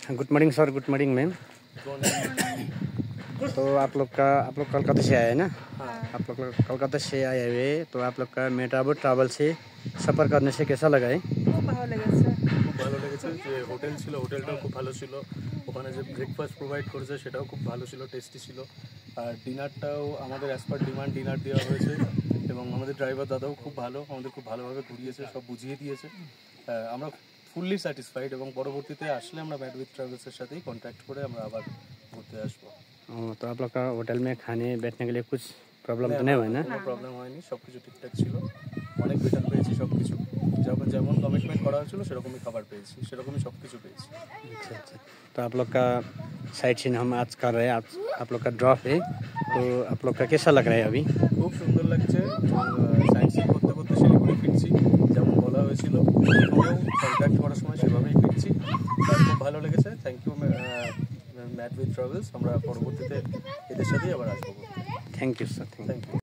Good morning sir, good morning ma'am. तो आप लोग कोलकाता से आए हैं ना? हाँ। आप लोग कोलकाता से आए हुए, तो आप लोग का मेटाबो ट्रैवल से सफ़र करने से कैसा लगा है? খুব ভালো লেগেছে। খুব ভালো লেগেছে যে হোটেল ছিল, হোটেলটাও খুব ভালো ছিল। ওখানে যে ব্রেকফাস্ট প্রোভাইড করেছে সেটাও খুব ভালো ছিল, টেস্টি ছিল। আর ডিনারটাও আমাদের অ্যাজ পার ডিমান্ড ডিনার দেওয়া হয়েছে এবং আমাদের ড্রাইভার দাদাও খুব ভালো, আমাদের খুব ভালোভাবে ঘুরিয়েছে, সব বুঝিয়ে দিয়েছে। আমরা ফুললি স্যাটিসফাইড এবং পরবর্তীতে আসলে আমরা ম্যাডউইথ ট্রাভেলসের সাথেই কন্ট্যাক্ট করে আমরা আবার ঘুরতে আসবো। तो आप लोग का होटल में खाने बैठने के लिए कुछ प्रॉब्लम तो नहीं हुआ ना? কোনো প্রবলেম হয়নি, সব কিছু ঠিকঠাক ছিল, অনেক বেটার পেয়েছি সব কিছু। যেমন কমিটমেন্ট করা হয়েছিল সেরকমই খাবার পেয়েছি, সেরকমই সব কিছু পেয়েছি। अच्छा अच्छा। तो आप लोग का साइट सीन हम आज कर रहे हैं, आज आप लोग का ड्रॉप है, तो आप लोग का कैसा लग रहा है अभी? খুব সুন্দর লাগছে। সাইন্স সিন করতে করতে শিলিগুড়ি ফিরছি, যেমন বলা হয়েছিল কন্ট্যাক্ট করার সময় সেভাবেই ফিরছি। খুব ভালো লেগেছে। Thank you mad with travels. আমরা পরবর্তীতে এদের সাথেই আবার আসবো। Thank you sir, thank you. Thank you.